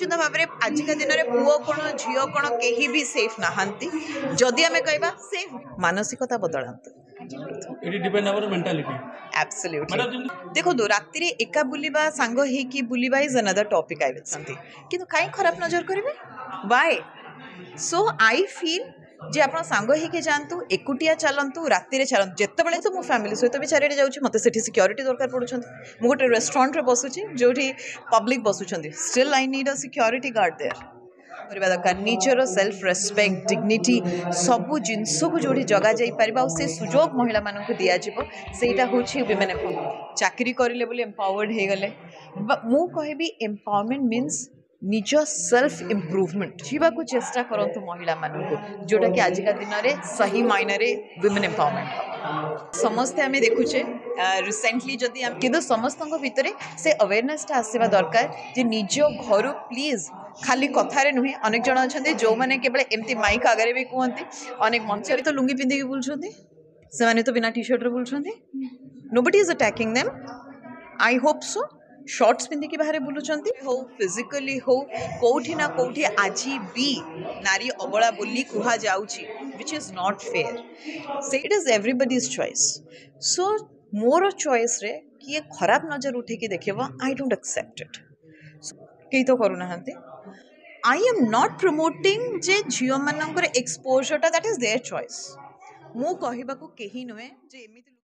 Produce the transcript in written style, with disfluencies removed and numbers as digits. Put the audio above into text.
निश्चित भाव में आजिका दिन में पुओ कौन झील कौन कहीं भी सेफ नहांती जदि आम कह सेफ मानसिकता बदलात एब्सोल्युटली देखो राति एका बुलिबा सांग हेकी बुलिबा is another topic I will say किंतु काई खराब नजर करेंगे व्हाई सो आई फील जे आप सांग होके जातु एकुटिया चलतु राति चलतु जितेबाला तो मो फैमिली सहित भी चारिटे जाऊँ मत से सिक्योरिटी दरकार पड़ुं मुझे गोटे रेस्टोरेंट बसुची जो पब्लिक बसुंट still I need a security guard there करवा दरकार निजर सेल्फ रेस्पेक्ट डिग्निटी सबू जिनस को जो जगह जापर से सुजोग महिला मानक दिज्व सेटा हूँ वुमेन एम्पावरमेंट चाकरी करें बोली एम्पावर्ड हो गले मु कहबी एम्पावरमेंट मीन्स निज सेल्फ इम्प्रूवमेंट जीवा को चेष्टा करंतु महिला मानक जोटा कि आजिका दिन में सही मायने वुमेन एम्पावरमेंट समस्ते आम देखुचे रिसेंटली जदि किंतु समस्त भितर से अवेयरनेस आसवा दरकार जे निज घर प्लीज खाली कथार नुहे अनेक जन अच्छा जो मैंने केवल एमती माइक आगे भी कहते अनेक मंच तो लुंगी पिंधिकी बुलूँ से तो बिना टी शर्ट बुलूँ nobody is attacking them I hope so shorts पिंधिकी बाहर बुलूँ हो फिजिकली हो कौटी ना कौटी आज भी नारी अबला बोली कह जाऊँगी विच इज नॉट फेयर से it is everybody's choice so more choice रे किए खराब नजर उठे देखिए आई डोंट एक्सेप्ट इट कई तो करूना आई एम नॉट प्रमोटिंग जे झील मान exposure that is their choice मु कहबा को कहीं नुहे जे एमिति